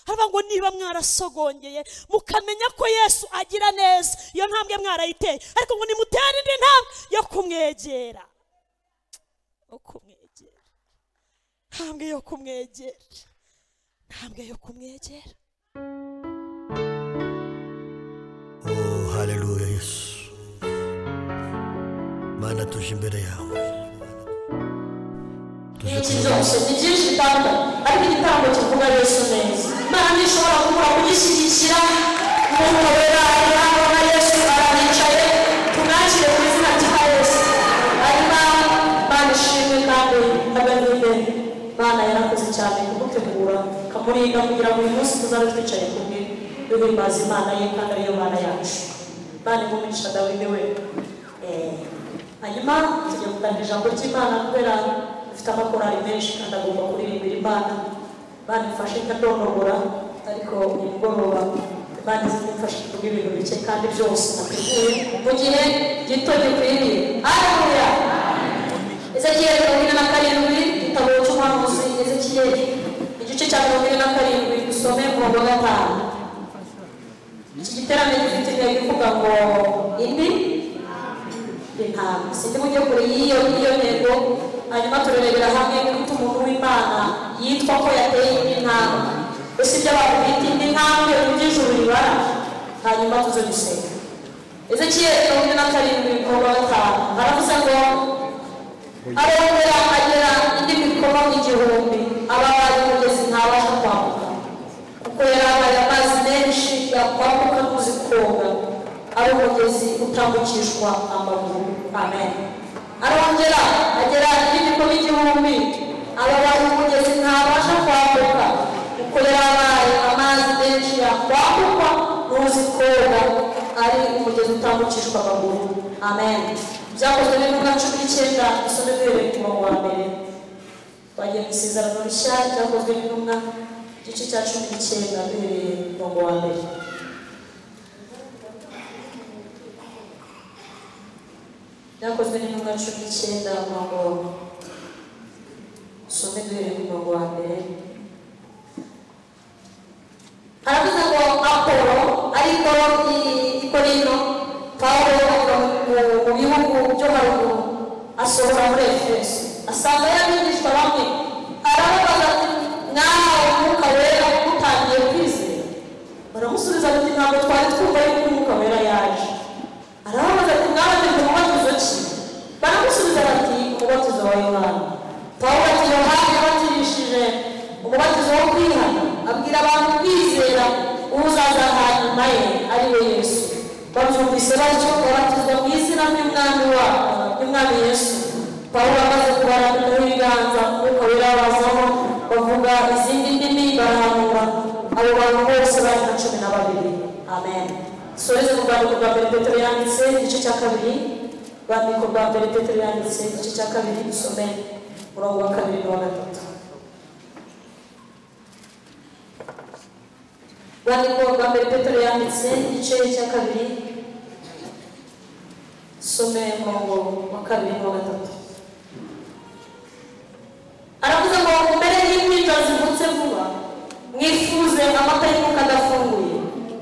haba ngo niba mwarasogongeye mukamenya ko Yesu agira neza, iyo ntambwe mwarayiteye, ariko ngo nimutere indi ntambwe yo kumwegera, ntambwe yo kumwegera, ntambwe yo kumwegera. Oh, haleluya Yesu. Mana tuje imbere yawe. Byose ni byinshi bitandukanye, ariko igitambo kivuga Yesu neza. Imana ntishobora kubura kugishyigikira. Umwuka wera ari hano na Yesu aranicaye, tunakire ku izina rya Yesu. Hanyuma Mana ishimwe kandi aganire. Mana yarakoze cyane kumutegura, kamurinda kugira ngo uyu munsi tuzabe twicaye kumwe duhimbaza Imana ye kandi ariyo Mana yacu. Mana imumisha Dawidi we. Hanyuma tujya kuganira ijambo ry'Imana kubera dufite amakorari menshi kandi agomba kuririmbira Imana. Imana ifashe ikadondogora, ariko nimugoroba Imana izimfashe kuvuga ibintu bike kandi byose nateguye mu gihe gito gikwiriye. Haleluya. Ezekiyeli 27, igitabo cy'umuhanuzi Ezekiyeli igice cya 27 dusome umurongo wa 5. Iki giterane gifite intego ivuga ngo indi intambwe. Sindi mujye kure y'iyo ntego, hanyuma turerebera hamwe n'uko umuntu w'Imana yitwa ko yateye indi ntambwe. Ese ibyo abantu bita indi ntambwe by'ijuru ribara, hanyuma tuze gusenga. Ezekiyeli 27 umurongo wa 5 haravuze ngo arongera agera indi mikono 1000 ababaye umugezi ntabasha kwambuka, kuko yari abaye amazi menshi yakwambuka kuzi koga, ari umugezi utambukishwa amaguru. Amen. Arongera agera indi mikono 1000 ababaye umugezi ntabasha kwambuka, kuko yari abaye amazi menshi yakwambuka kuzi koga, ari umugezi utambukishwa amaguru. Amen. Byakozwe n'intumwa 19 dusome duhereye ku murongo wa 1. Twagiye mu isezerano rishya, byakozwe n'intumwa igice cya 19 duhereye ku murongo wa 1. Byakozwe n'intumwa 19 umurongo dusome duhereye ku murongo wa 1. Haravuze ngo Apolo ariko i Korinto, Pawulo mu bihugu byo haruguru asohora muri Efeso, asanga y'abigishwa bamwe, arababaza ati mwahawe umwuka wera mutangiye kwizera? Baramusubiza bati ntabwo twari twumva yuko umwuka wera yaje. Arababaza ati mwabatijwe umubatizo ki? Baramusubiza bati umubatizo wa Yohana. Pawulo ati Yohana yabatirishije umubatizo wo kwihana, abwira abantu kwizera uzaza hanyuma ye ari we Yesu. Babyumvise batyo babatizwa mu izina ry'umwami Yesu. Pawulo amaze kubarambikaho ibiganza, umwuka wera wazaho, bavuga izindi ndimi, barahanura. Abo bantu bose bari nka 12. Amen. Soreze mu rwandiko rwa mbere Petero yanditse igice cya 2. Urwandiko rwa mbere Petero yanditse igice cya 2 dusome umurongo wa 2 n'uwa 3. Urwandiko rwa mbere Petero yanditse igice cya 2 some umurongo wa 2 n'uwa 3. Aravuze ngo mbere y'impinja zivutse vuba mwifuze amata y'umwuka adafunguye,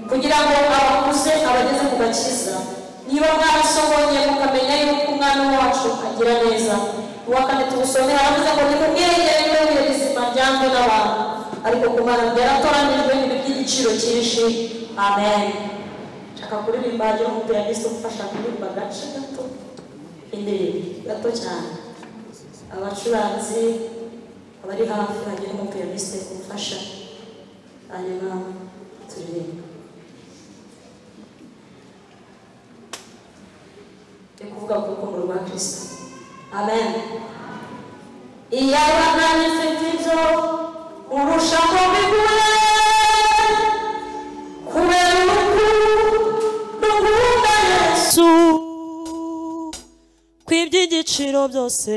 kugira ngo abakuze abageze ku gakiza. Niba mwarasogongeye mukamenya yuko umwana wacu agira neza. Uwa 4 tubusome, aravuze ngo nimumwegere ibuye rizima ryangwe n'abantu, ariko ku Mana byaratoranijwe n'iby'igiciro cyinshi. Amen. Shaka kuririmba ryo mu pianiste gufasha kuririmba gace gato, indirimbo gato cyane. Abacuranzi abari hafi hagiye mu pianiste gufasha, hanyuma turirimba. Kuvuga ku rukundo rwa Kristo. Amen. Iyaba nifite ibyo urushaho biguye, kubera urukundo ngunda Yesu, kw'iby'igiciro byose,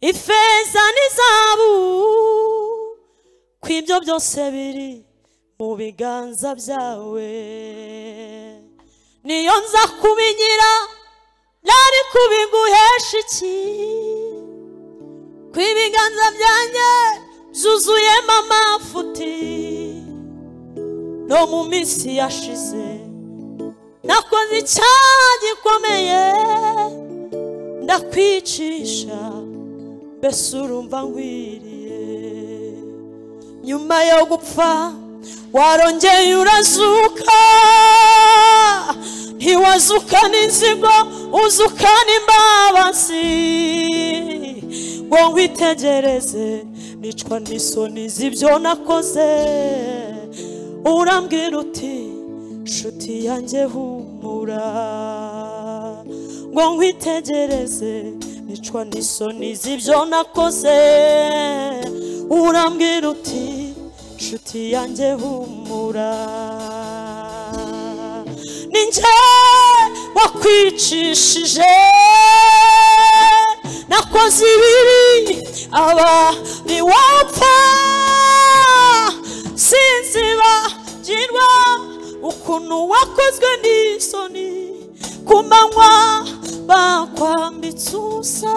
ifeza n'izahabu, kw'ibyo byose biri mu biganza byawe. Niyo nza kubinyira nari kubiguhesha iki? Kw'ibiganza byanjye byuzuyemo amafuti, no mu minsi yashize nakoze icyaha gikomeye ndakwicisha mbese urumva nkwiriye nyuma yo gupfa warongeye urazuka ntiwazukana inzigo uzukana imbabazi ngo nkwitegereze nicwa n'isoni z'ibyo nakoze urambwira uti nshuti yanjye humura ngo nkwitegereze nicwa n'isoni z'ibyo nakoze urambwira uti nshuti yanjye humura ninjye wakwicishije nakoze ibibi aba ni wapfa sinzibagirwa ukuntu wakozwe n'isoni ku manywa bakwambitse ubusa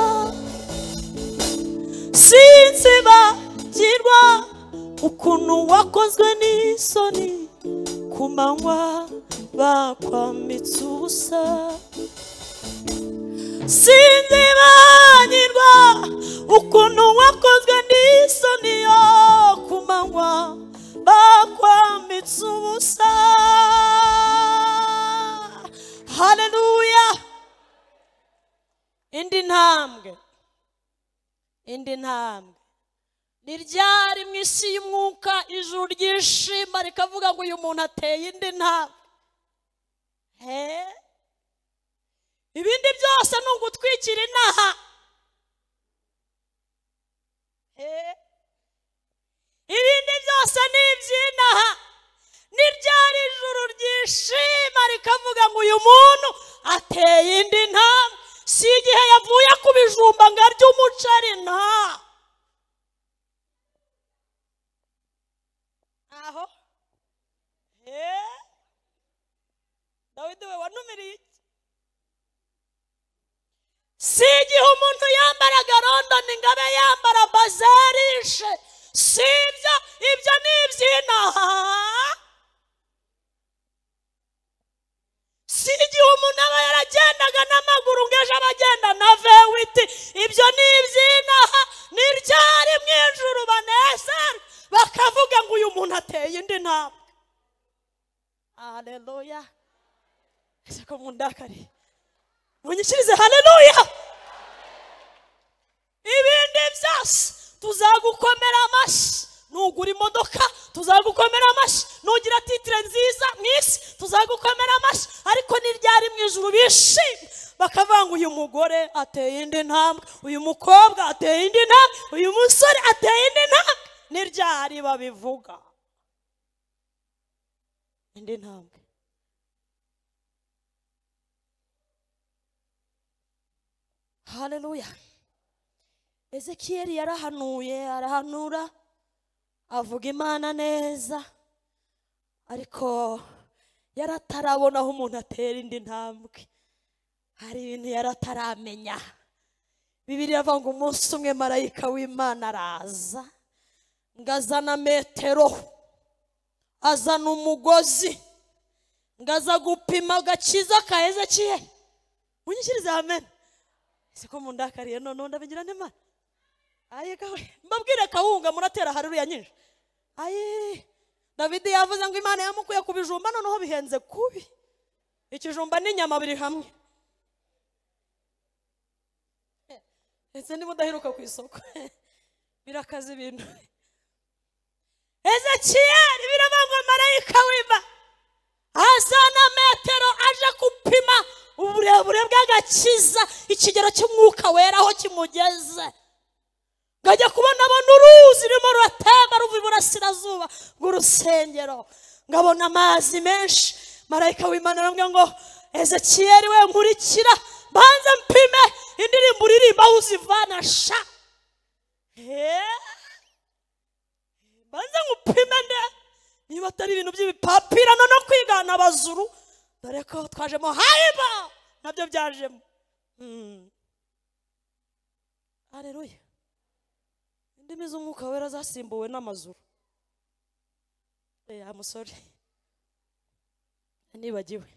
sinzibagirwa ukuntu wakozwe n'isoni ku manywa bakwambitse ubusa sinzibagirwa ukuntu wakozwe n'isoni yo ku manywa bakwambitse ubusa. Haleluya. Indi ntambwe ni ryari mu isi y'umwuka ijuru ryishima rikavuga ngo uyu muntu ateye indi ntambwe. Ibindi byose ni ugutwikira inaha. Ibindi byose ni iby'inaha. Ni ryari ijuru ryishima rikavuga ngo uyu muntu ateye indi ntambwe. Si igihe yavuye ku bijumba ngo arye umuceri nta aho. Dawidi we wanumiriye iki? Si igihe umuntu yambaraga London ngo abe yambara bazarishe. Si ibyo ni iby'inaha. Si igihe umuntu aba yaragendaga n'amaguru ngo ejo abagenda na vewiti. Ibyo ni iby'inaha. Ni ryari mu ijuru banezerwa bakavuga ngo uyu muntu ateye indi ntambwe. Haleluya. Ese ko mundakari munyishirize haleluya. Ibindi byose tuzagukomera amashyi. Nugura imodoka tuzagukomera amashyi. Nugira titire nziza mu isi tuzagukomera amashyi. Ariko ni ryari mu ijuru bishimye bakavuga ngo uyu mugore ateye indi ntambwe, uyu mukobwa ateye indi ntambwe, uyu musore ateye indi ntambwe. Ni ryari babivuga indi ntambwe? Haleluya. Ezekiyeli yarahanuye arahanura avuga Imana neza, ariko yaratarabona aho umuntu atera indi ntambwe. Hari ibintu yarataramenya. Bibiliya ivuga ngo umunsi umwe marayika w'Imana araza ngo azana metero, azana umugozi ngo aza gupima agakiza ka Ezekiyeli. Munyikirize amen. Ese ko mundakariye none ndabigira n'Imana. Aye gawe mbabwire kawunga muratera haleluya nyinshi. Aye Dawidi yavuze ngo Imana yamukuye ku bijumba noneho bihenze kubi. Ikijumba n'inyama biri hamwe. Ese nimudaheruka ku isoko birakaza ibintu. Ezekiyeli biravuga marayika w'Imana azana metero aje kupima uburebure bw'agakiza, ikigero cy'umwuka wera aho kimugeze. Ngajya kubona abona uruzi rurimo ruratemba ruva iburasirazuba bw'urusengero, ngabona amazi menshi. Marayika w'Imana arambwira ngo Ezekiyeli we nkurikira banza mpime indirimbo uririmba uzivana sha. Banza ngupime nde niba atari ibintu by'ibipapirano no kwigana abazuru, dore ko twajemo haiba nabyo byajemo. Haleluya. Indimi z'umwuka wera zasimbuwe n'amazuru. I'm sorry. nibagiwe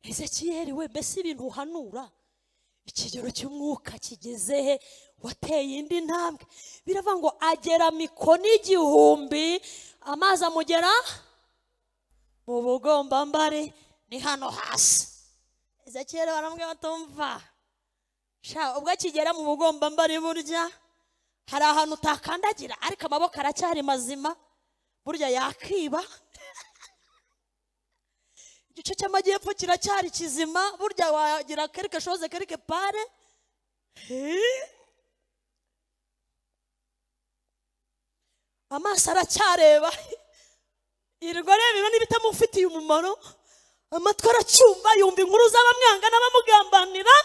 Ezekiyeli we mbese ibintu uhanura ikigero cy'umwuka kigeze he wateye indi ntambwe biravuga ngo agera mikono 1000 amazi amugera mu bugombambari ni hano hasi Ezekiyeli baramubwira batumva sha ubwo akigera mu bugombambari burya hari ahantu utakandagira ariko amaboko aracyari mazima burya yakiba igice cy'amajyepfo kiracyari kizima burya wagira quelque chose quelque part amaso aracyareba irwo reba n'ibitamufitiye umumaro amatwi aracyumva yumva inkuru z'abamwanga n'abamugambanira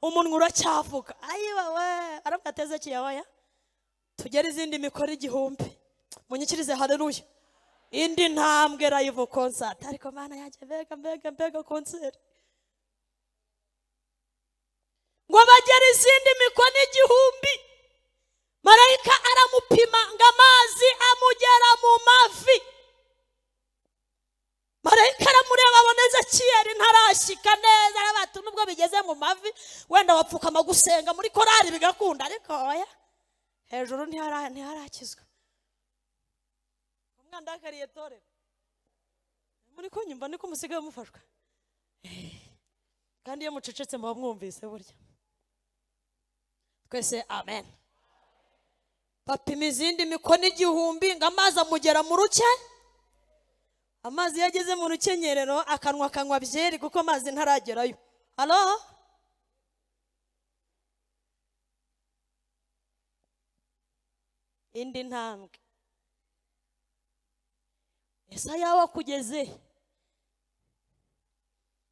umunwa uracyavuga ayiwa we arabwateze kiyawaya tugere izindi mikoro 1000 munyikirize haleluya indi ntambwe live concert ariko mana yaje mbega concert ngo bagera izindi mikono 1000 marayika aramupima ngo amazi amugera mu mavi marayika aramureba aboneza Ezekiyeli ntarashika neza arabatu nubwo bigeze mu mavi wenda wapfukama gusenga muri korari bigakunda ariko oya hejuru ntiharakizwa umwandakariye torero muri kunyumva niko musigaye mufashwa kandi iyo mucecetse muba mwumvise burya twese amen bapima izindi mikono 1000 ngo amazi amugera mu ruke amazi yageze mu rukenyerero akanwa byeri kuko amazi ntaragerayo halo indi ntambwe Yesaya wakugeze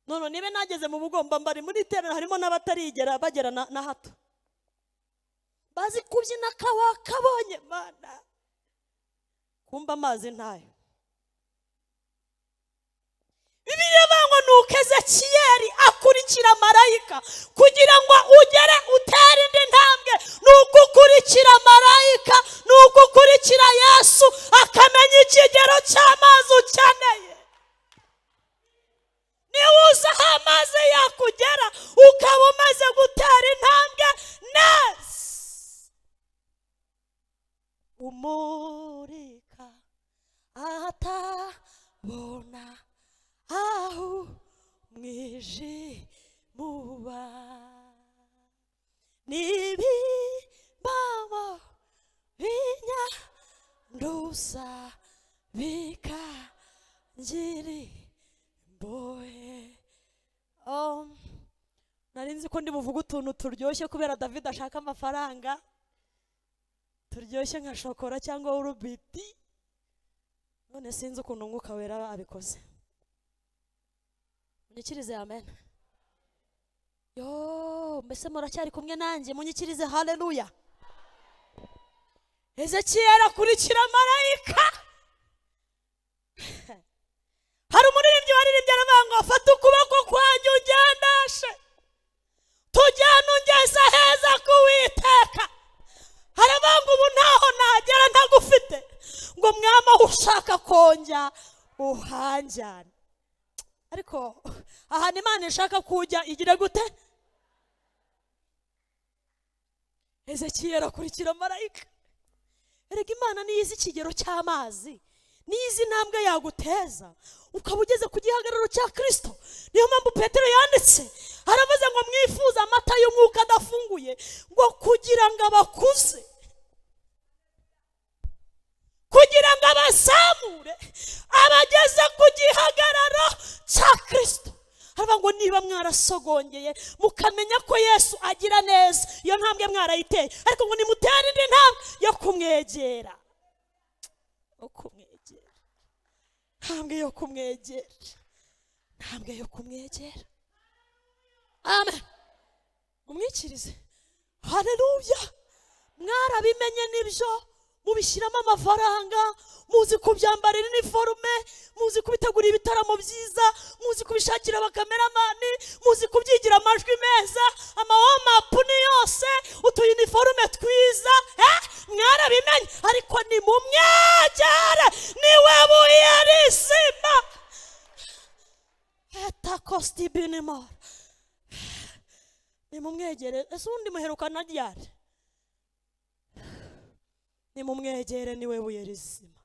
none nibe nageze mu bugombambari muri terera harimo n'abatarigera bagera na hato bazi kubyina kabonye mana kumba amazi ntayo Bibiliya bango nuko Ezekiyeli akurikira marayika kugira ngo ugere utere indi ntambwe nuko ukurikira marayika nuko ukurikira Yesu akamenya ikigero cy'amazi ukeneye niwuza amazi yakugera ukaba umaze gutera intambwe neza umurika atabona aho mwijimuba nibibamo binyanduza bikangiri mbohe narinzi ko ndi buvuga utuntu turyoshye kubera David ashaka amafaranga turyoshye nka shokora cyangwa urubiti none sinzi ukuntu Umwuka Wera abikoze munyikirize amen yo mbese muracyari kumwe nanjye munyikirize haleluya Ezekiyeli akurikira marayika hari umuririmbyi waririmbye aravuga ngo fata ukuboko kwanjye ugendeshe tujyana ungeze heza kuwiteka haravuga ngo ubu ntaho nagera ntagufite ngo mwama ushaka konjya uhanjyana ariko aha Imana ishaka kujya igira gute Ezekiyeli akurikira marayika erega Imana niyizi ikigero cy'amazi niyizi ntambwe yaguteza ukaba ugeze ku gihagararo cya Kristo niyo mpamvu Petero yanditse aravuze ngo mwifuza amata y'umwuka adafunguye ngo kugira ngo abakuze kugira ngo abazamure abageze ku gihagararo cya Kristo haravuga ngo niba mwarasogongeye mukamenya ko Yesu agira neza iyo ntambwe mwarayiteye ariko ngo nimutere indi ntambwe yo kumwegera ntambwe yo kumwegera amen umwikirize haleluya mwarabimenye nibyo mubishyiramo amafaranga muzi kubyambarira iniforume muzi kubitegura ibitaramo byiza muzi kubishakira abakameramani muzi kubyigira amajwi meza amawomapu ni yose utuyiniforume twiza mwarabimenye ariko ni mu mwegere niwe buye risi kosti binimar nimumwegere ese undi muherukana ryari nimumwegere niwe buye rizima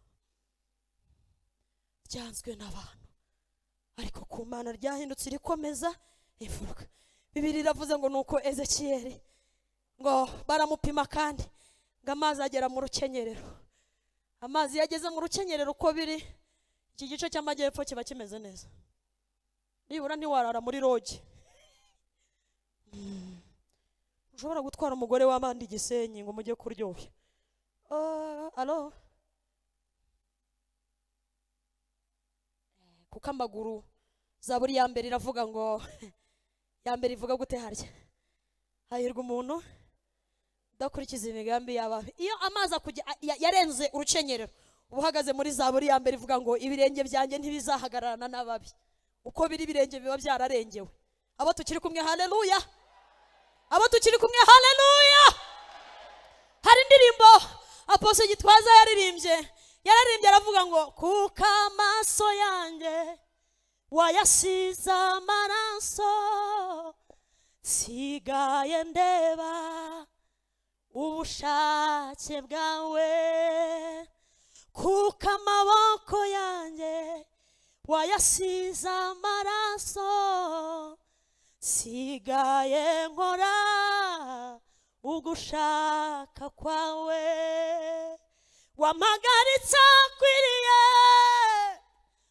ryanzwe n'abantu ariko ku Mana ryahindutse rikomeza imfuruka Bibiri iravuze ngo nuko Ezekiyeli ngo baramupima kandi ngo amazi agera mu rukenyerero amazi yageze mu rukenyerero uko biri iki gice cy'amajyepfo kiba kimeze neza nibura ntiwarara muri roge ushobora gutwara umugore w'abandi Gisenyi ngo mujye kuryoshya alo kuko amaguru Zaburi ya mbere iravuga ngo ya mbere ivuga gute harya hahirwa umuntu udakurikiza imigambi y'ababi iyo amazi yarenze urukenyerero ubuhagaze muri Zaburi ya mbere ivuga ngo ibirenge byanjye ntibizahagararana n'ababi uko biri ibirenge biba byararengewe abo tukiri kumwe haleluya abo tukiri kumwe haleluya hari indirimbo Apostle Gitwaza yaririmbye aravuga ngo kuko amaso yanjye wayasize amaraso sigaye ndeba ubushake bwawe kuko amaboko yanjye wayasize amaraso sigaye nkora ugushaka kwawe wamagaritse akwiriye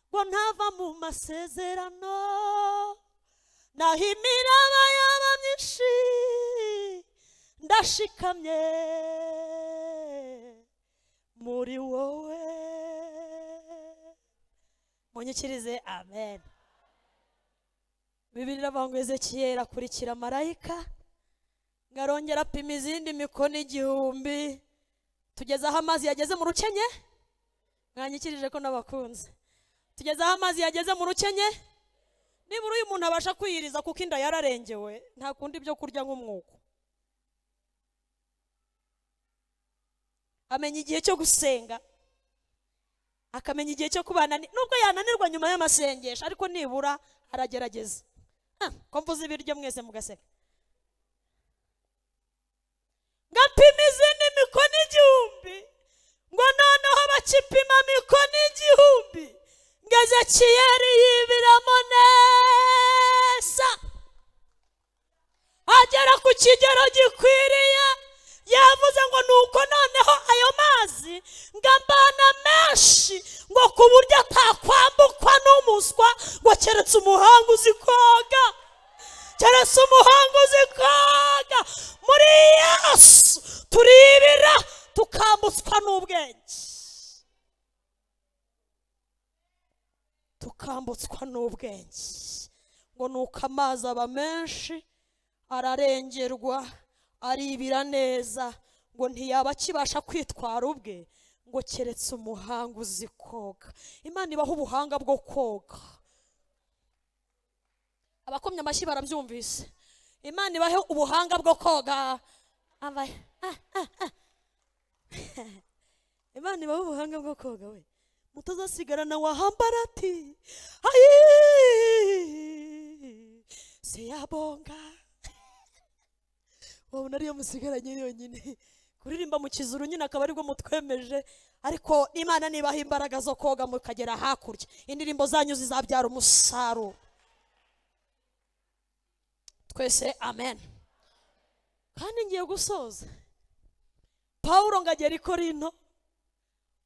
ngo ntava mu masezerano naho imiraba yaba myinshi ndashikamye muri wowe munyikirize amen Bibiri iravuga ngo Ezekiyeli akurikira marayika ngarongera apima izindi mikono 1000 tugeze aho amazi yageze mu rukenye mwanyikirije ko nabakunze tugeze aho amazi yageze mu rukenye nibura uyu muntu abasha kwiyiriza kuko inda yararengewe nta kundi byo kurya nk'umwuko amenya igihe cyo gusenga akamenya igihe cyo kubana nubwo yananirwa nyuma y'amasengesho ariko nibura aragerageza ko mvuze ibiryo mwese mugaseka ngapima izindi mikono 1000 ngo noneho bakipima mikono 1000 ngo Ezekiyeli yibiramo neza agera ku kigero gikwiriye yavuze ngo nuko noneho ayo mazi ngambana menshi ngo ku buryo atakwambukwa n'umuswa ngo keretse umuhanga uzi koga keretse umuhanga uzi koga muri Yesu turibira tukambutswa n'ubwenge tukambutswa n'ubwenge ngo nuko amazi aba menshi ararengerwa aribira neza ngo ntiyaba akibasha kwitwara ubwe ngo keretse umuhanga uzi koga Imana ibaho ubuhanga bwo koga abakomye amashyi barabyumvise Imana ibaho ubuhanga bwo koga Imana ibaho ubuhanga bwo koga we mutazasigarana wahambara ati se yabonga wabona ariyo musigaranye yonyine kuririmba mu kizuru nyine akaba aribwo mutwemeje ariko Imana nibaha imbaraga zo koga mukagera hakurya indirimbo zanyu zizabyara umusaruro twese amen kandi ngiye gusoza Paulo ngagera i Korinto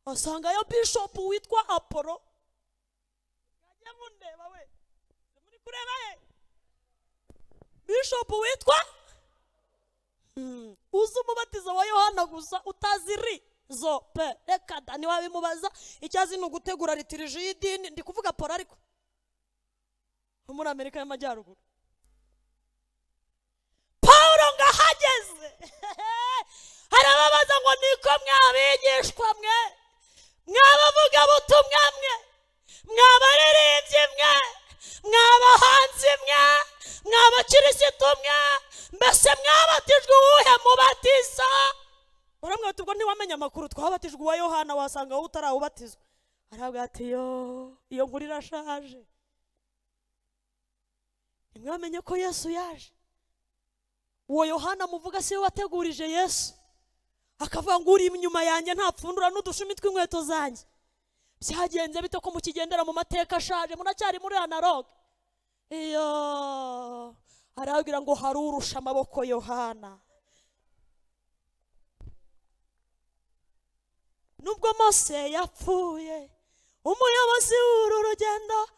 asangayo bishop witwa Apollo yajya mundeba we muri kureba he bishop witwa uzi umubatizo wa Yohana gusa utaziri zo pe reka dani wabimubaza icyazi no gutegura liturgy y'idini ndi kuvuga Apollo ariko muri Amerika y'Amajyaruguru Paulo ngahageze harababaza ngo niko mwabigishwa mwe mwabavuga butumwa mwe mwabaririmbyi mwe mwabahanzi mwe mwabakirisitu mwe mbese mwabatijwe uwuhe mubatiza uramwe tubwo ntiwamenya amakuru twabatijwe uwa Yohana wasanga wowe utarawubatizwa aravuga ati iyo nkuru irashaje Mwamenye ko Yesu yaje. Uwo Yohana muvuga si we wategurije Yesu, akavuga ngo uri inyuma yanjye ntapfundura n'udushumi tw'inkweto zanjye. Byagenze bite ko mukigendera mu mateka ashaje, munacyari muri analogue? Iyo aragira ngo harurusha amaboko Yohana. Nubwo Mose yapfuye, umuyobozi w'uru rugendo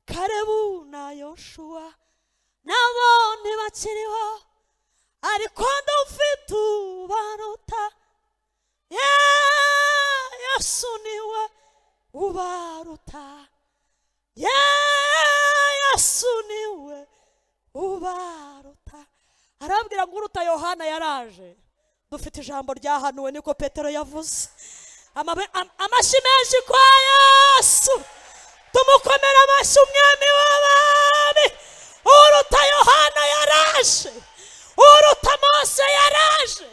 Kalebu na Yoshua nabo ntibakiriho, ariko dufite ubaruta. Yesu niwe ubaruta. Yesu niwe ubaruta. Arabwira ngo uruta Yohana yaraje. Dufite ijambo ryahanuwe niko Petero yavuze. Amashyi menshi kwa Yesu. Tumukomera amashyi umwami w'abami. Uruta Yohana yaraje. Uruta Mose yaraje.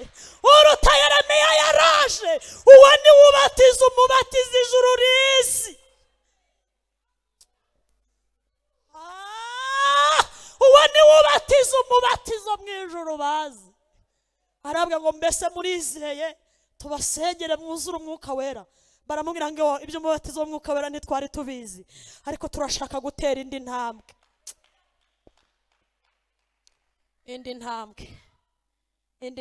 Uruta Yeremiya yaraje. Uwo ni ubatiza umubatiza ijuru risi. Uwo ni ubatiza umubatizo mu ijuru bazi. Arabwira ngo mbese murizeye tubasengere mwuzure umwuka wera. Baramubwira ngo ibyo mubatizo w'umwuka wera ntitwari tubizi, ariko turashaka gutera indi ntambwe. Indi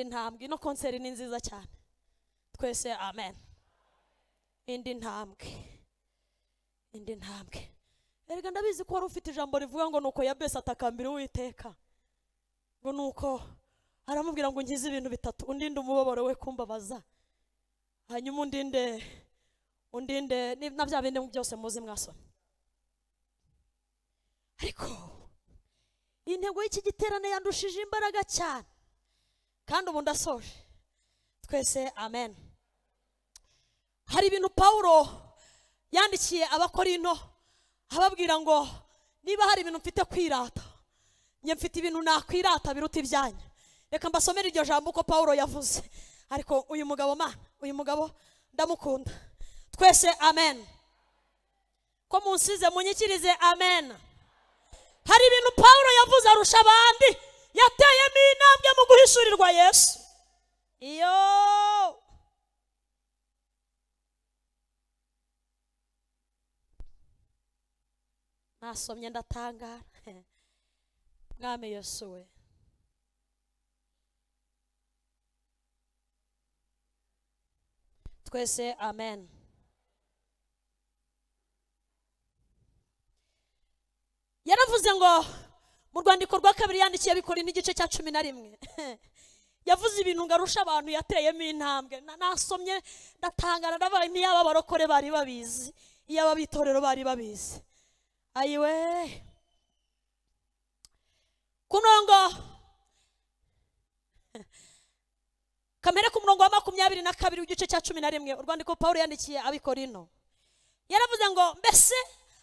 ntambwe. Ino konseri ni nziza cyane. Twese amen. Indi ntambwe. Erega ndabizi ko wari ufite ijambo rivuga ngo nuko Yabesi atakambira Uwiteka. Ngo nuko aramubwira ngo ngize ibintu bitatu, undinde umubabaro we kumbabaza, hanyuma undinde na bya bindi byose muzi mwasomye. Ariko intego y'iki giterane yandushije imbaraga cyane, kandi ubu ndasoje. Twese amen. Hari ibintu Paulo yandikiye Abakorinto ababwira ngo niba hari ibintu mfite kwirata, njye mfite ibintu nakwirata biruta ibyanyu. Reka mbasomere iryo jambo uko Paulo yavuze. Ariko uyu mugabo ndamukunda. Twese amen. Ko munsize munyikirize amen. Hari ibintu Paulo yavuze arusha abandi, yateyemo intambwe mu guhishurirwa Yesu. Iyo nasomye ndatangara. Mwami Yesu we. Twese amen. Yaravuze ngo mu rwandiko rwa kabiri yandikiye Abikorino igice cya 11 yavuze ibintu ngarusha abantu yateyemo intambwe. Nasomye ndatangara ndabaye niyaba barokore bari babizi, iyaba bitorero bari babizi. Ayiwe kunongo kamere ku murongo wa 22 igice cya 11 urwandiko Paulo yandikiye Abikorino. Yaravuze ngo mbese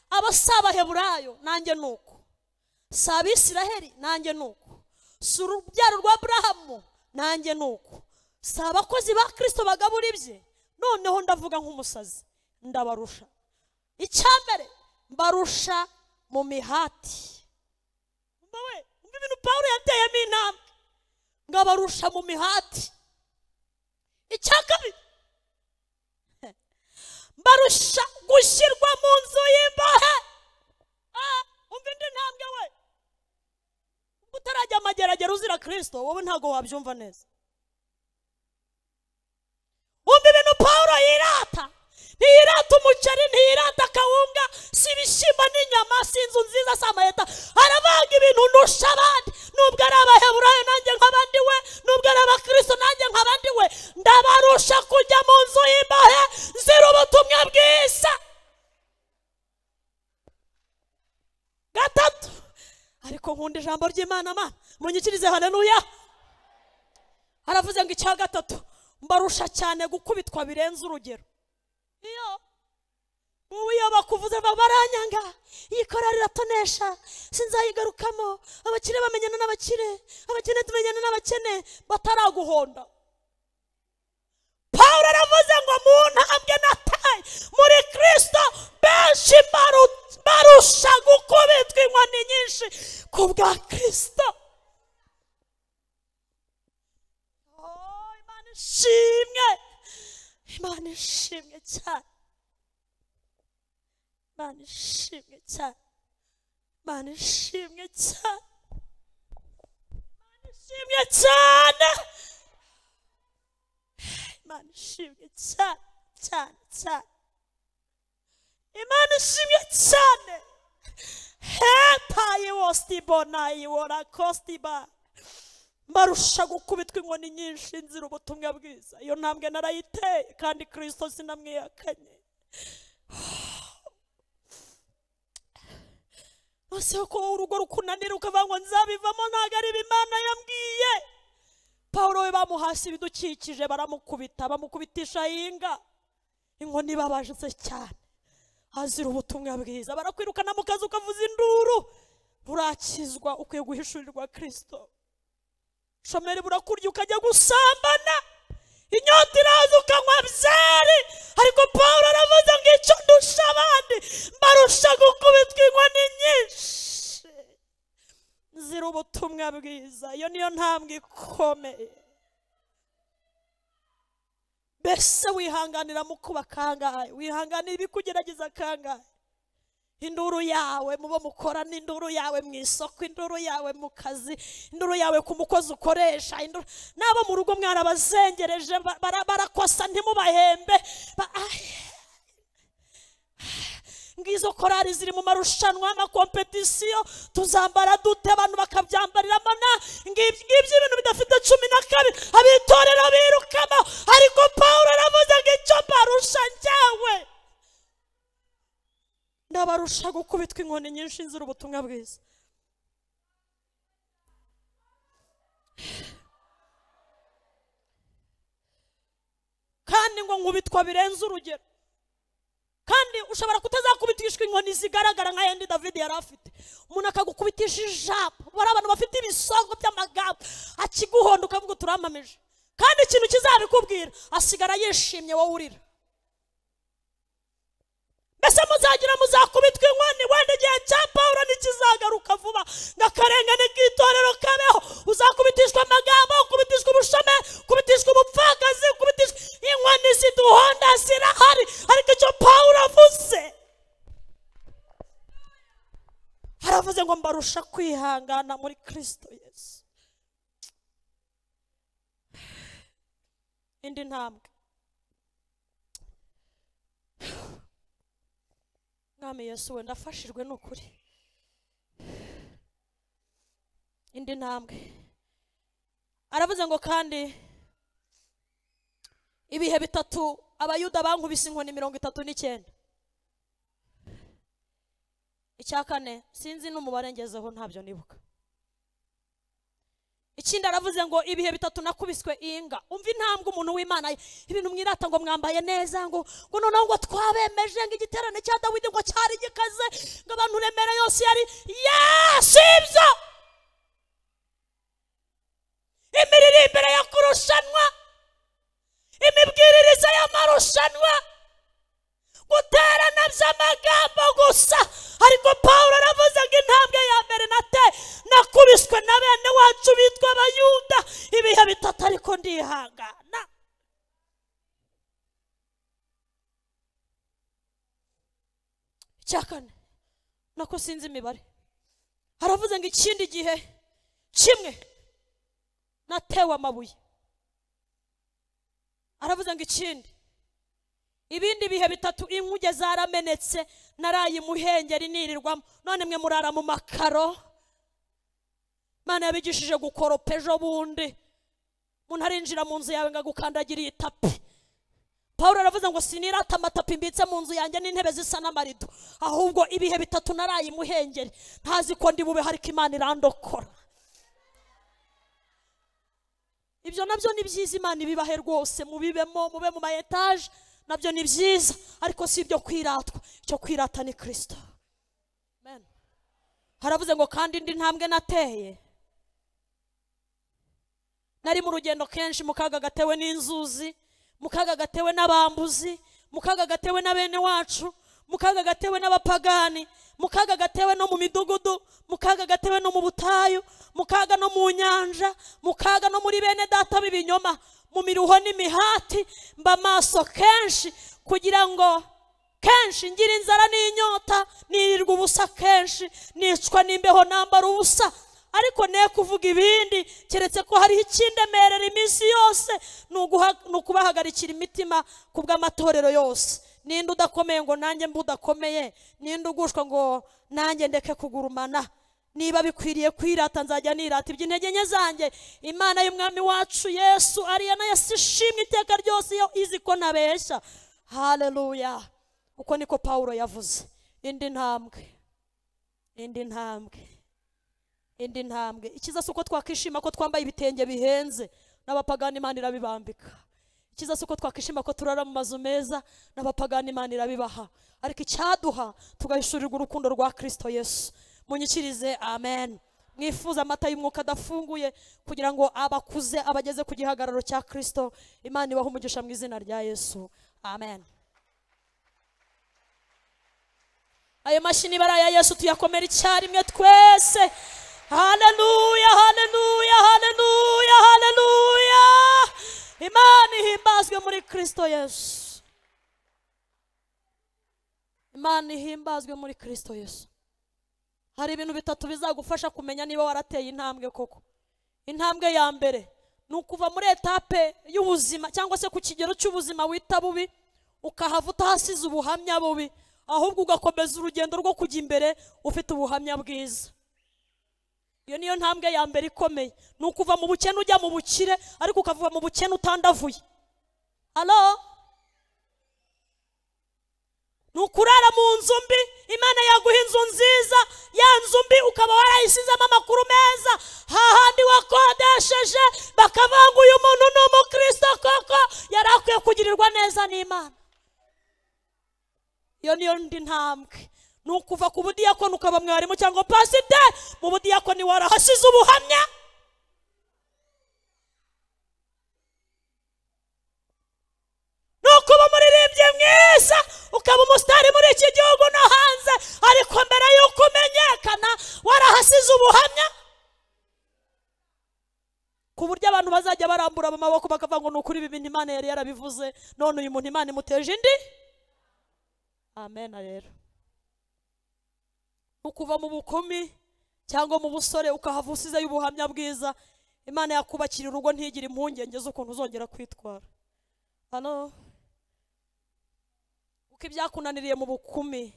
abo saba Heburayo nanjye nuko, saba Isiraheli nanjye nuko, sura urubyaro rwa Abrahamu nanjye nuko, saba abakozi ba Kristo bagabura ibye. Noneho ndavuga nk'umusazi, ndabarusha. Icyambere mbarusha mu mihati. Mbawe ibintu Paulo yateyemo intambwe, ngabarusha mu mihati. Icyakabiri mbarusha gushyirwa mu nzu y'imbohe. Umva indi ntambwe we. Utarajya amageragere uzira Kristo wowe ntago wabyumva neza. Umva ibintu Paulo yirata. Ntiyirata umuceri, ntiyirata kawunga, si ibishyimbo n'inyama, si inzu nziza, si amayeta. Aravuga ibintu ndusha abandi. Nubwo ari Abaheburayo nanjye nk'abandi we, nubwo ari Abakristo nanjye nk'abandi we, ndabarusha kujya mu nzu y'imbohe zira ubutumwa bwiza. Gatatu, ariko nkunda ijambo ry'Imana mana, munyikirize haleluya. Aravuze ngo icya gatatu mbarusha cyane gukubitwa birenze urugero. Iyo bakuvuze baranyanga, iyi korari iratonesha, sinzayigarukamo, abakire bamenyana n'abakire, abakene tumenyana n'abakene, bataraguhonda. Paulo aravuze ngo mu ntambwe nataye muri Kristo benshi barusha gukubitwa inkoni nyinshi ku bwa Kristo. ishimwe cyane, Imana ishimwe cyane, Imana ishimwe cyane, Imana ishimwe cyane, Imana ishimwe cyane cyane cyane, Imana ishimwe cyane. Hetaye wostibona iwora kostiba, mbarusha gukubitwa inkoni nyinshi nzira ubutumwa bwiza. Iyo ntambwe narayiteye kandi Kristo sinamwihakanye. Ase ko urugo rukunanira ukavuga ngo nzabivamo ntago ari Imana yambwiye. Paulo we bamuhasi ibidukikije baramukubita, bamukubitisha inga, inkoni babaje cyane, hazira ubutumwa bwiza, barakwirukana mu kazi ukavuza induru, urakizwa ukwiye guhishurirwa Kristo. Shomeri burakurya ukajya gusambana, inyota iraza ukanywa byeri, ariko Paulo aravuze ngo icyo ndusha abandi mbarusha gukubitwa inkoni nyinshi nzira ubutumwa bwiza. Iyo niyo ntambwe ikomeye. Mbese wihanganira mu kuba kangahe? Wihanganira ibikugerageza kangahe? Induru yawe mubo mukorana, induru yawe mu isoko, induru yawe mu kazi, induru yawe ku mukozi ukoresha, nabo mu rugo mwarabazengereje barakosa ntimubahembe. Ngizo korari ziri mu marushanwa na kompetisiyo, tuzambara dute abantu bakabyambariramo na ngibyo ibintu bidafite 12 abitorera birukamo. Ariko Paulo aravuze ngo icyo barusha njyawe ndabarusha gukubitwa inkoni nyinshi nzira ubutumwa bwiza. Kandi ngo nkubitwa birenze urugero, kandi ushobora kutazakubitishwa inkoni zigaragara nka yandi David yari afite. Umuntu akagukubitisha ijambo, bari abantu bafite ibisongo by'amagambo, akiguhonda ukavuga turamamije, kandi ikintu kizabikubwira asigara yishimye wowe urira. Mbese muzagira muzakubitwa inkoni, wenda igihe cya Paulo nikizagaruka vuba ngakarengane k'itorero kabeho, uzakubitishwa amagambo, ukubitishwa ubushome, ukubitishwa ubupfakazi, ukubitishwa inkoni ziduhonda zirahari. Ariko icyo Paulo avuze, aravuze ngo mbarusha kwihangana muri Kristo Yesu. Indi ntambwe, Mwami Yesu we ndafashijwe n'ukuri. Indi ntambwe, aravuze ngo kandi ibihe bitatu abayuda bankubise inkoni 39. Icya kane sinzi n'umubare ngezeho ntabyo nibuka. Ikindi aravuze ngo ibihe bitatu nakubiswe inga. Umva intambwe umuntu w'Imana, ibintu mwirata ngo mwambaye neza, ngo noneho ngo twabemeje ngo igiterane cya Dawidi ngo cyari gikaze, ngo abantu remera yose yari sibyo. Imiririmbire yo kurushanwa, imibwiririze y'amarushanwa, guterana by'amagambo gusa. Ariko Paulo aravuze ngo intambwe ya mbere nakubiswe na bene wacu bitwa Abayuda ibihe bitatu, ariko ndihangana. Icyakane nako sinzi imibare, aravuze ngo ikindi gihe kimwe natewe amabuye. Aravuze ngo ikindi, ibindi bihe bitatu inkuge zaramenetse, naraye imuhengeri nirirwamo, none mwe murara mu makaro. Mana yabigishije gukoropa ejo bundi, umuntu arinjira mu nzu yawe ngagukandagira itapi. Paulo aravuze ngo sinirata amatapi mbitse mu nzu yanjye n'intebe zisa n'amarido, ahubwo ibihe bitatu naraye imuhengeri, ntazi ko ndi bube hariko Imana irandokora. Ibyo nabyo ni byiza, Imana ibibahe rwose, mubibemo, mube mu ma etage, nabyo ni byiza, ariko si ibyo kwiratwa. Icyo kwirata ni Kristo. Amen. Haravuze ngo kandi indi ntambwe nateye, nari mu rugendo kenshi, mukaga gatewe n'inzuzi, mukaga gatewe n'abambuzi, mukaga gatewe na bene wacu, mukaga gatewe n'abapagani, mukaga gatewe no mu midugudu, mukaga gatewe no mu butayu, mukaga no mu nyanja, mukaga no muri bene data b'ibinyoma. mu miruho n'imihati, mba maso kenshi kugira ngo kenshi ngira inzara n'inyota, nirirwa ubusa kenshi, nicwa n'imbeho nambara ubusa, ariko ne kuvuga ibindi keretse ko hariho ikindemerera iminsi yose, ni ukubahagarikira imitima ku bw'amatorero yose. Ninde udakomeye ngo nanjye mbe udakomeye? Ninde ugushwa ngo nanjye ndeke kugurumana? Niba bikwiriye kwirata nzajya nirata iby'intege nke zanjye. Imana y'umwami wacu Yesu ariya nayo sishimwe iteka ryose iyo izi ko nabeshya. Haleluya. Uko niko Paulo yavuze. Indi ntambwe. Ikiza suko twakishima ko twambaye ibitenge bihenze, n'abapagani Imana irabibambika. Ikiza suko twakishima ko turara mu mazu meza, n'abapagani Imana irabibaha. Ariko icyaduha tugahishurirwa urukundo rwa Kristo Yesu. Munyikirize amen. Mwifuza amata y'umwuka adafunguye kugira ngo abakuze abageze ku gihagararo cya Kristo. Imana ibahe umugisha mu izina rya Yesu. Amen. Ayo mashini baraya Yesu tuyakomera icyarimwe twese. Haleluya, haleluya, haleluya, haleluya. Imana ihimbazwe muri Kristo Yesu. Imana ihimbazwe muri Kristo Yesu. Hari ibintu bitatu bizagufasha kumenya niba warateye intambwe koko. Intambwe ya mbere ni ukuva muri etape y'ubuzima cyangwa se ku kigero cy'ubuzima wita bubi, ukahavuta hasize ubuhamya bubi, ahubwo ugakomeza urugendo rwo kujya imbere ufite ubuhamya bwiza. Iyo niyo ntambwe ya mbere ikomeye. Ni ukuva mu bukene ujya mu bukire, ariko ukavuga mu bukene utandavuye. Alo? Nukurara mu nzu mbi, Imana yaguha inzu nziza, ya nzu mbi ukaba warayisizemo amakuru meza, hahandi wakodesheje bakavanga uyu muntu ni umukristo koko, yarakwiye kugirirwa neza n'Imana. Iyo niyo ndi ntambwe. Ni ukuva ku budiyakoni ukaba mwarimu cyangwa pasiteri, mu budiyakoni warahasize ubuhamya. Nukuba umuririmbyi mwiza, ukaba umusitari muri iki gihugu no hanze, ariko mbere y'uko umenyekana warahasize ubuhamya, ku buryo abantu bazajya barambura amaboko bakavuga ngo ni ukuri ibi bintu Imana yari yarabivuze, none uyu muntu Imana imuteje indi. Amen. Rero ukuva mu bukumi cyangwa mu busore ukahava usizeyo ubuhamya bwiza, Imana yakubakira urugo ntigire impungenge z'ukuntu uzongera kwitwara. Hano uko ibyakunaniriye mu bukumi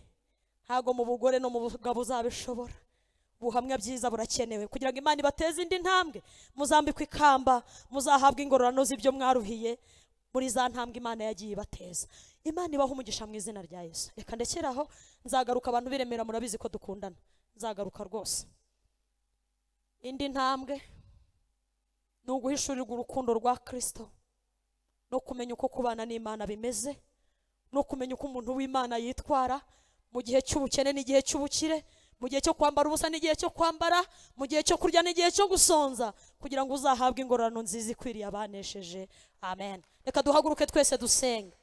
ntago mu bugore no mu bugabo uzabishobora. Ubuhamya byiza burakenewe kugira ngo Imana ibateze indi ntambwe, muzambikwe ikamba, muzahabwa ingororano z'ibyo mwaruhiye muri za ntambwe Imana yagiye ibateza. Imana ibaho umugisha mu izina rya Yesu. Reka ndekeraho, nzagaruka abantu biremera, murabizi ko dukundana, nzagaruka rwose. Indi ntambwe ni uguhishurirwa urukundo rwa Kristo, no kumenya uko kubana n'Imana bimeze, no kumenya uko umuntu w'Imana yitwara mu gihe cy'ubukene n'igihe cy'ubukire, mu gihe cyo kwambara ubusa n'igihe cyo kwambara, mu gihe cyo kurya n'igihe cyo gusonza, kugira ngo uzahabwe ingororano nziza ikwiriye abanesheje. Amen. Reka duhaguruke twese dusenga.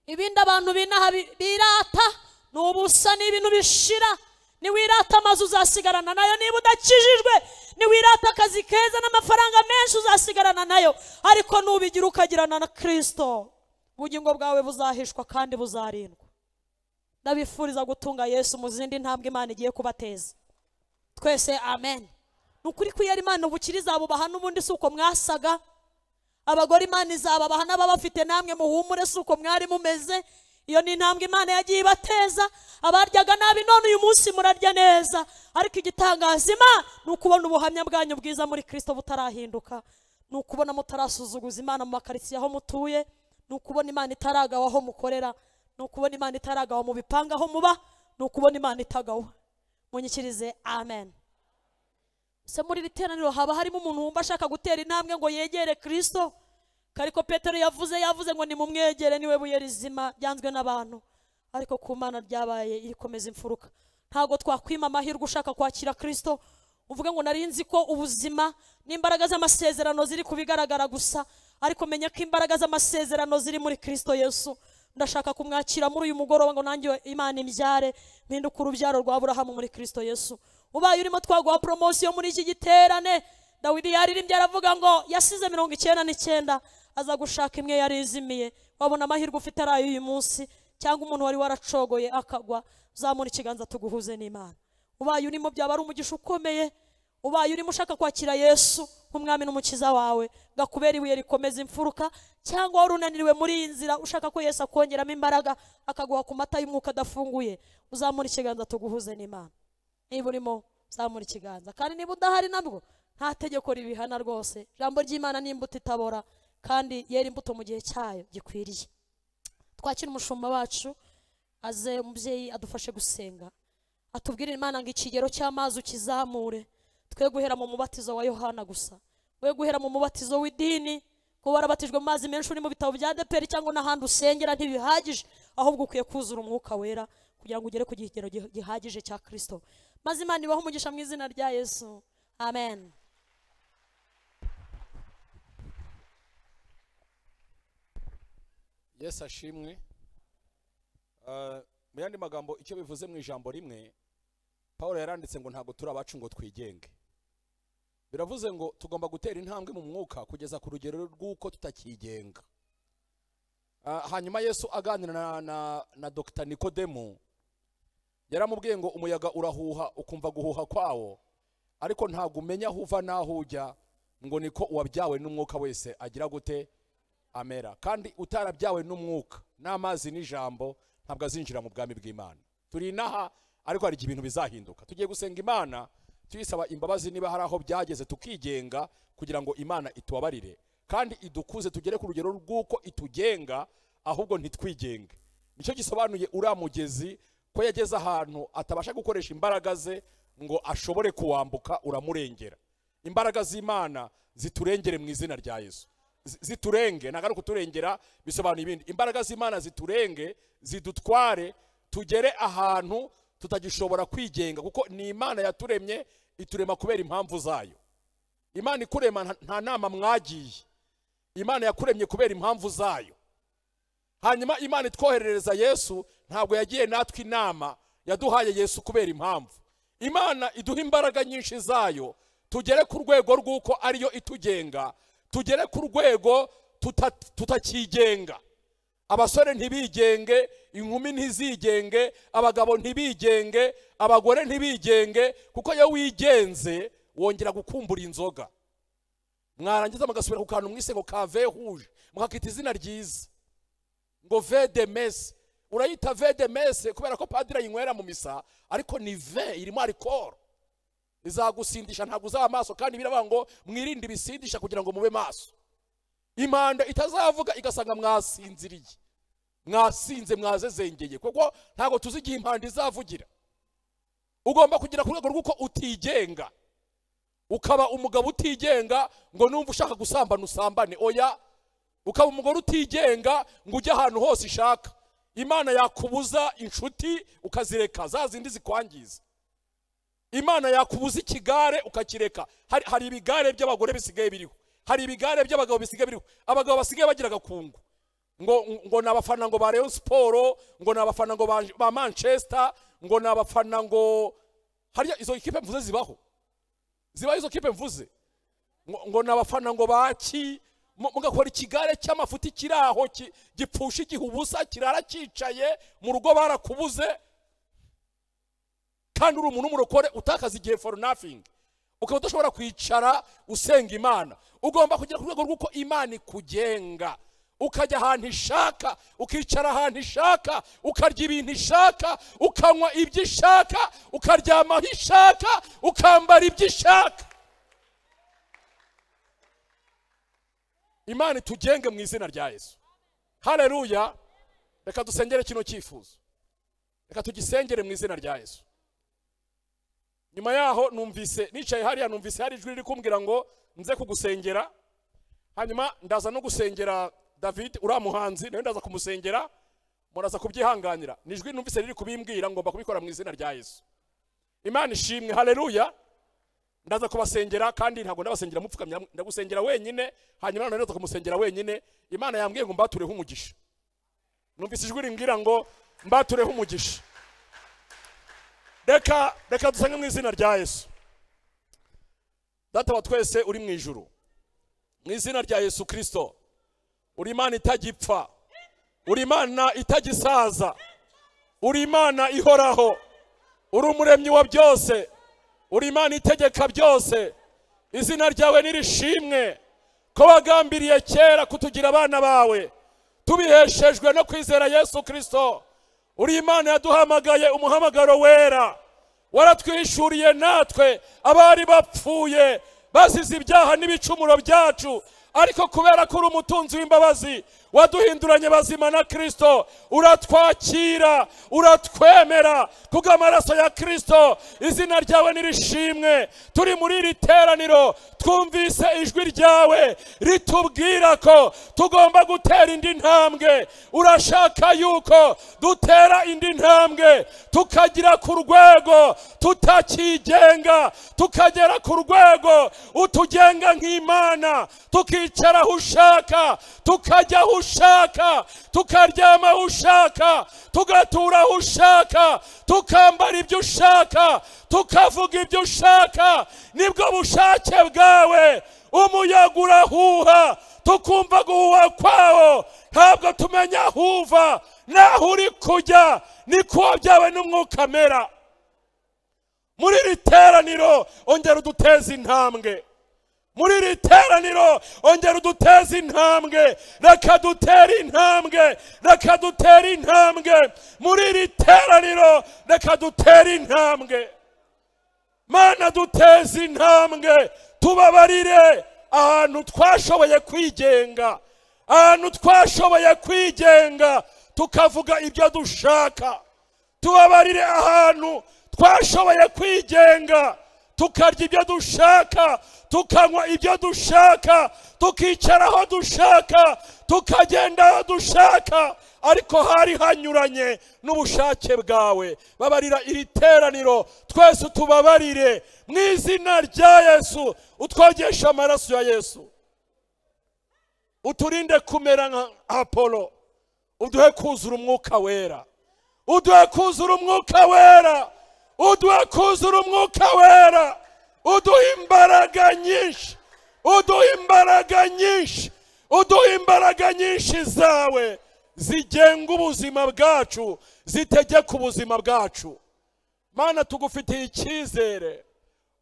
Ibindi abantu binaha birata ni ubusa, ni ibintu bishira. Niwirata amazu uzasigarana nayo niba udakijijwe, niwirata akazi keza n'amafaranga menshi uzasigarana nayo, ariko nubigira ukagirana na Kristo, ubugingo bwawe buzahishwa kandi buzarindwa. Ndabifuriza gutunga Yesu mu zindi ntambwe Imana igiye kubateza. Twese amen. Nukuri ko yari Imana ubukiri izabubaha n'ubundi suko mwasaga. Abagore Imana izababaha n'ababafite namwe muhumure suko mwari mumeze. Iyo ni intambwe Imana yagiye ibateza. Abaryaga nabi none uyu munsi murarya neza. Ariko igitangaza Imana ni ukubona ubuhamya bwanyu bwiza muri Kristo butarahinduka. Ni ukubona mutarasuzuguza Imana mu makaritsiye aho mutuye. Ni ukubona Imana itaragawa aho mukorera. Ni ukubona Imana itaragawa mu bipanga aho muba. Ni ukubona Imana itagawa. Munyikirize amen. Se muri riteraniro haba harimo umuntu wumva ashaka gutera intambwe ngo yegere Kristo. Kariko Petero yavuze ngo nimumwegere niwe buye rizima byanzwe n'abantu, ariko ku Mana ryabaye irikomeza imfuruka. Ntago twakwima amahirwe ushaka kwakira Kristo uvuga ngo narinzi ko ubuzima n'imbaraga z'amasezerano ziri kubigaragara gusa, ariko menya ko imbaraga z'amasezerano ziri muri Kristo Yesu. Ndashaka kumwakira muri uyu mugoroba ngo nanjye Imana imbyare mpinduka urubyaro rwa Aburahamu muri Kristo Yesu. Ubaye urimo twaguha promotion muri iki giterane, Dawidi yaririmbye aravuga ngo yasize 99 aza gushaka imwe yari izimiye. Wabona amahirwe ufite ari uyu munsi cyangwa umuntu wari waracogoye akagwa, uzamura ikiganza tuguhuze n'Imana. Ubaye urimo byaba ari umugisha ukomeye, ubaye urimo ushaka kwakira Yesu nk'umwami n'umukiza wawe, gakubera ibuye rikomeza imfuruka, cyangwa wari unaniriwe muri iyi nzira ushaka ko Yesu akongeramo imbaraga akaguha ku mata y'umwuka adafunguye, uzamura ikiganza tuguhuze n'Imana. Niba urimo uzamura ikiganza, kandi niba udahari nabwo nta tegeko ribihana rwose. Ijambo ry'Imana ni imbuto itabora kandi yera imbuto mu gihe cyayo gikwiriye. Twakira umushumba wacu aze, umubyeyi adufashe gusenga, atubwire Imana ngo ikigero cy'amazi ukizamure, twe guhera mu mubatizo wa Yohana gusa, we guhera mu mubatizo w'idini, kuba warabatijwe mu mazi menshi uri mu bitabo bya ADEPR cyangwa n'ahandi usengera ntibihagije, ahubwo ukwiye kuzura umwuka wera kugira ngo ugere ku kigero gihagije cya Kristo. Maze Imana ibahe umugisha mu izina rya Yesu, amen. Yesu ashimwe. Mu yandi magambo icyo bivuze mu ijambo rimwe, Paulo yaranditse ngo ntabwo turi abacu ngo twigenge. Biravuze ngo tugomba gutera intambwe mu mwuka kugeza ku rugero rw'uko tutakigenga. Hanyuma Yesu aganira na Dr. Nikodemo yaramubwiye ngo umuyaga urahuha ukumva guhuha kwawo, ariko ntabwo umenya aho uva n'aho ujya, ngo niko uwabyawe n'umwuka wese agira gute amera. Kandi utarabyawe n'umwuka n'amazi n'ijambo ntabwo azinjira mu bwami bw'Imana. Turi inaha ariko hari ibintu bizahinduka. Tugiye gusenga Imana tuyisaba imbabazi niba hari aho byageze tukigenga, kugira ngo Imana itubabarire kandi idukuze tugere ku rugero rw'uko itugenga, ahubwo ntitwigenge. Nicyo gisobanuye uramugezi ko yageze ahantu atabasha gukoresha imbaraga ze ngo ashobore kuwambuka, uramurengera. Imbaraga z'Imana ziturengere mu izina rya Yesu. Ziturenge, nagaruka kuturengera bisobanuye ibindi. Imbaraga z'Imana ziturenge, zidutware tugere ahantu tutagishobora kwigenga, kuko ni Imana yaturemye, iturema kubera impamvu zayo. Imana ikurema nta nama mwagiye, Imana yakuremye kubera impamvu zayo. Hanyuma Imana itwoherereza Yesu, ntabwo yagiye natwe inama, yaduhaye Yesu kubera impamvu. Imana iduha imbaraga nyinshi zayo, tugere ku rwego rw'uko ariyo itugenga, tugere ku rwego tutakigenga. Abasore ntibigenge, inkumi ntizigenge, abagabo ntibigenge, abagore ntibigenge, kuko iyo wigenze wongera gukumbura inzoga. Mwarangiza mugasubira ku kantu mwise ngo ka vin rouge, mukakita izina ryiza ngo vin de messe. Urayita vin de messe kubera ko padiri ayinywera mu misa, ariko ni vin irimo alcohol, izagusindisha ntabwo uzaba maso. Kandi biravuga ngo mwirinde ibisindisha kugira ngo mube maso. Impanda itazavuga igasanga mwasinziriye, mwasinze, mwazezengeye, kuko ntabwo tuzi igihe impanda izavugira. Ugomba kugira ku rwego rw'uko utigenga, ukaba umugabo utigenga ngo numva ushaka gusambana usambane, oya. Ukaba umugore utigenga ngo ujye ahantu hose ishaka. Imana yakubuza inshuti ukazireka, za zindi zikwangiza. Imana yakubuza ikigare ukakireka. Hari ibigare by'abagore bisigaye biriho, hari ibigare by'abagabo bisigaye biriho. Abagabo basigaye bagira gakungu ngo nabafana ngo ba Rayon Sport, ngo nabafana ngo ba Manchester, ngo nabafana ngo hariya izo equipe mvuze zibaho izo equipe mvuze ngo nabafana ngo baki, mugakora ikigare cy'amafuti kiraho gipfusha igihubusa, kirara cyicaye mu rugo barakubuze, kandi uri umuntu umurokore utakaza igihe for nothing, ukaba udashobora kwicara usenga Imana. Ugomba kugira ku rwego rw'uko Imana ikugenga, ukajya ahantu ishaka, ukicara ahantu ishaka, ukarya ibintu ishaka, ukanywa ibyo ishaka, ukaryama aho ishaka, ukambara ibyo ishaka. Imana itugenge mu izina rya Yesu. Haleluya. Reka dusengere kino cyifuzo, reka tugisengere mu izina rya Yesu. Nyuma yaho numvise nicaye hariya, numvise hari ijwi riri kumbwira ngo nze kugusengera. Hanyuma ndaza no gusengera David uramuhanzi, nawe ndaza kumusengera, muraza kubyihanganira. Nijwi numvise riri kubimbwira ngomba kubikora mu izina rya Yesu. Imana ishimwe. Haleluya. Ndaza kubasengera, kandi ntabwo ndabasengera mupfukamye, ndagusengera wenyine. Hanyuma nawe ndaza kumusengera wenyine. Imana yambwiye ngo mbatureho umugisha. Numvise ijwi rimbwira ngo mbatureho umugisha. Reka dusenge mu izina rya Yesu. data wa twese uri mu ijuru, mu izina rya Yesu Kristo, uri Imana itagipfa, uri Imana itagisaza, uri Imana ihoraho, uri umuremyi wa byose, uri Imana itegeka byose. Izina ryawe nirishimwe ko wagambiriye kera kutugira abana bawe, tubiheshejwe no kwizera Yesu Kristo. Uri Imana yaduhamagaye umuhamagaro wera, waratwishuriye natwe abari bapfuye bazize ibyaha n'ibicumuro byacu, ariko kubera ko uri umutunzi w'imbabazi waduhinduranye bazima na Kristo, uratwakira, uratwemera kubw'amaraso ya Kristo. Izina ryawe nirishimwe. Turi muri iri teraniro twumvise ijwi ryawe ritubwira ko tugomba gutera indi ntambwe. Urashaka yuko dutera indi ntambwe tukagira ku rwego tutakigenga, tukagera ku rwego utugenga nk'Imana, tukicara aho ushaka, tukajya aho ushaka, tukaryama aho ushaka, tugatura aho ushaka, tukambara ibyo ushaka, tukavuga ibyo ushaka. Nibwo bushake bwawe. Umuyaga urahuha tukumva guhuha kwawo, ntabwo tumenya aho uva n'aho uri kujya. Niko byawe n'umwuka mera. Muri iri teraniro ongera uduteze intambwe. Muri iri teraniro ongera uduteze intambwe. Reka dutere intambwe, reka dutere intambwe. Muri iri teraniro reka dutere intambwe. Mana duteze intambwe, tubabarire ahantu twashoboye kwigenga, ahantu twashoboye kwigenga tukavuga ibyo dushaka. Tubabarire ahantu twashoboye kwigenga tukarya ibyo dushaka, tukanywa ibyo dushaka, tukicara aho dushaka, tukagenda aho dushaka, ariko hari hanyuranye n'ubushake bwawe. Babarira iri teraniro twese, tubabarire mu izina rya Yesu. Utwogesha amaraso ya Yesu, uturinde kumera nka Apolo, uduhe kuzura umwuka wera, uduhe kuzura umwuka wera, uduhe kuzura umwuka wera. Uduhe imbaraga nyinshi, uduhe imbaraga nyinshi, uduhe imbaraga nyinshi zawe zigenga ubuzima bwacu, zitegeka ubuzima bwacu. Mana tugufitiye icyizere.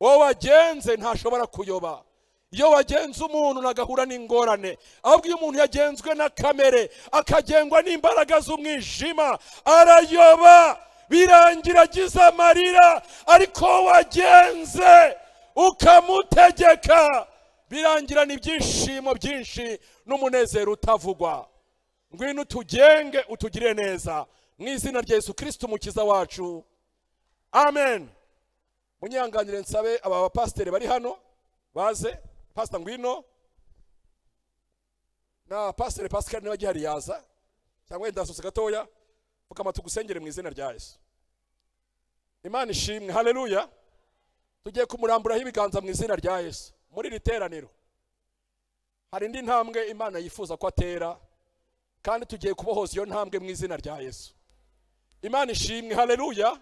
Wowe wagenze ntashobora kuyoba. Iyo wagenze umuntu nagahura n'ingorane, ahubwo iyo umuntu yagenzwe na kamere akagengwa n'imbaraga z'umwijima arayoba, birangira agize amarira. Ariko wagenze ukamutegeka, birangira n'ibyishimo byinshi n'umunezero utavugwa. Ngwino utugenge, utugire neza mu izina rya Yesu Kristo umukiza wacu, amen. Munyanganire nsabe aba bapasiteri bari hano baze. Pastor ngwino, na Pastor Pascal niba gihari yaza, cyangwa ndasose gatoya mukama tugusengere mu izina rya Yesu. Imana ishimwe, haleluya. Tugiye kumuramburaho ibiganza mu izina rya Yesu. Muri iri teraniro hari indi ntambwe Imana yifuza ko atera, kandi tugiye kubohoza iyo ntambwe mu izina rya Yesu. Imana ishimwe, haleluya.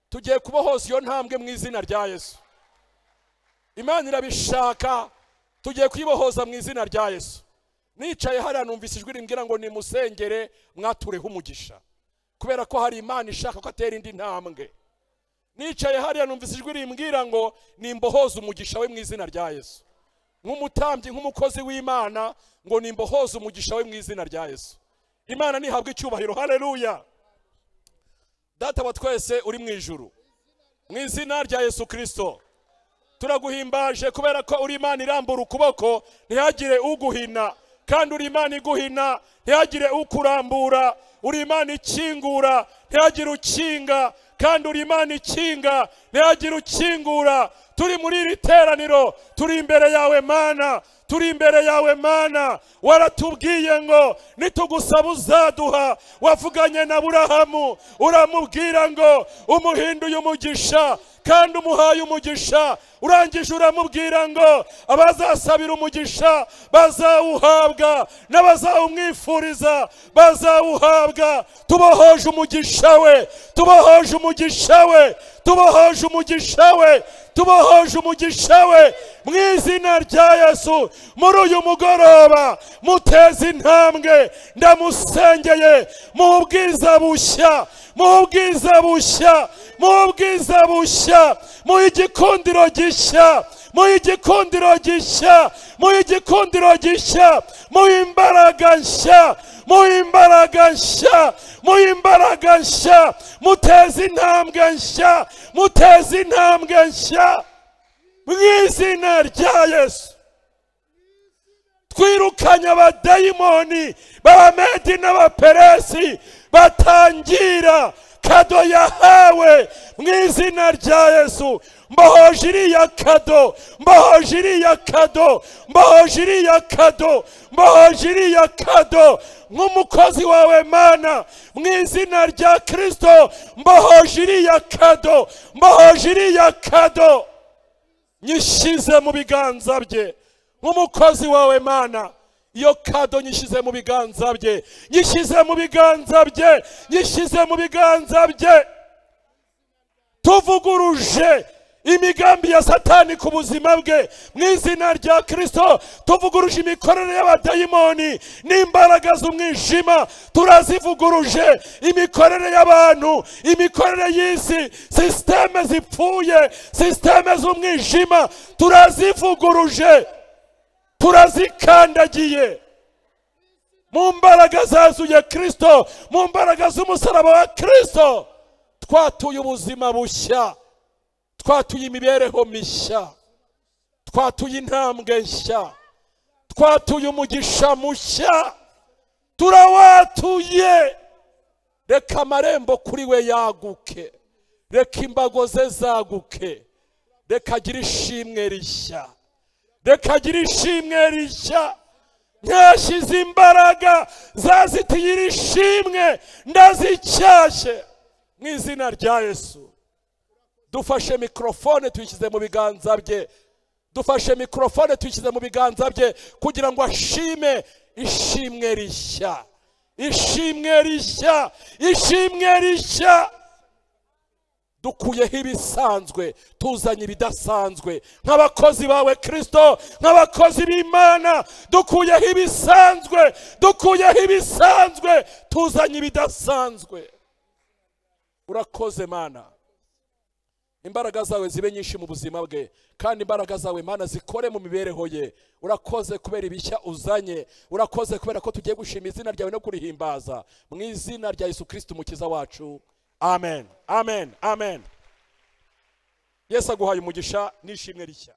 Tugiye kubohoza iyo ntambwe mu izina rya Yesu. Imana irabishaka, tugiye kwibohoza mu izina rya Yesu. Nicaye hariya numvise ijwi rimbwira ngo nimusengere mwatureho umugisha, kubera ko hari Imana ishaka ko atera indi ntambwe. Nicaye hariya numvise ijwi rimbwira ngo nimbohoze umugisha we mu izina rya Yesu. Nk'umutambyi, nk'umukozi w'Imana, ngo nimbohoze umugisha we mu izina rya Yesu. Imana nihabwe icyubahiro, haleluya. Data wa twese uri mu ijuru, mu izina rya Yesu Kristo turaguhimbaje kubera ko uri Imana irambura ukuboko ntihagire uguhina, kandi uri Imana iguhina ntihagire ukurambura. Uri Imana ikingura ntihagire ukinga, kandi uri Imana ikinga ntihagire ukingura. Turi muri iri teraniro, turi imbere yawe Mana, turi imbere yawe Mana. Waratubwiye ngo nitugusaba uzaduha. Wavuganye na Aburahamu uramubwira ngo umuhinduye umugisha, kandi umuhaye umugisha urangije uramubwira ngo abazasabira umugisha bazawuhabwa n'abazawumwifuriza bazawuhabwa. Tubohoje umugisha we, tubohoje umugisha we, tubohoje umugisha we, tubohoje umugisha we mu izina rya Yesu. Muri uyu mugoroba muteze intambwe, ndamusengeye mu bwiza bushya, mu bwiza bushya, mu bwiza bushya, mu igikundiro gishya, mu igikundiro gishya, mu igikundiro gishya, mu imbaraga nshya, mu imbaraga nshya, mu imbaraga nshya. Muteze intambwe nshya, muteze intambwe nshya mu izina rya Yesu. Twirukanye abadayimoni b'Abamedi n'Abaperesi batangira kado yahawe mu izina rya Yesu. Mbohoje iriya kado, mbohoje iriya kado, mbohoje iriya kado, mbohoje iriya kado nk'umukozi wawe Mana mu izina rya Kristo. Mbohoje iriya kado, mbohoje iriya kado, nyishize mu biganza bye nk'umukozi wawe Mana. Iyo kado nyishize mu biganza bye, nyishize mu biganza bye, nyishize mu biganza bye. Tuvuguruje imigambi ya Satani ku buzima bwe mu izina rya Kristo. Tuvuguruje imikorere y'abadayimoni n'imbaraga z'umwijima, turazivuguruje. Imikorere y'abantu, imikorere y'isi, systeme zipfuye, systeme z'umwijima, turazivuguruje, turazikandagiye mu mbaraga zazuye Kristo, mu mbaraga z'umusaraba wa Kristo. Twatuye ubuzima bushya, twatuye imibereho mishya, twatuye intambwe nshya, twatuye umugisha mushya, turawatuye. Reka amarembo kuri we yaguke, reka imbago ze zaguke, reka agire ishimwe rishya, reka agire ishimwe rishya. Nyashyize imbaraga zazitiye iri shimwe ndazicyashye mu izina rya Yesu. Dufashe mikrofone tuyishyize mu biganza bye, dufashe mikrofone tuyishyize mu biganza bye kugira ngo ashime ishimwe rishya, ishimwe rishya, ishimwe rishya. Dukuyeho ibisanzwe tuzanye ibidasanzwe nk'abakozi bawe Kristo, nk'abakozi b'Imana. Dukuyeho ibisanzwe, dukuyeho ibisanzwe tuzanye ibidasanzwe. Urakoze Mana, imbaraga zawe zibe nyinshi mu buzima bwe, kandi imbaraga zawe Mana zikore mu mibereho ye. Urakoze kubera ibishya uzanye, urakoze kubera ko tugiye gushima izina ryawe no kurihimbaza mu izina rya Yesu Kristo umukiza wacu. Amen, amen, amen. Yesu aguhaye umugisha n'ishimwe rishya.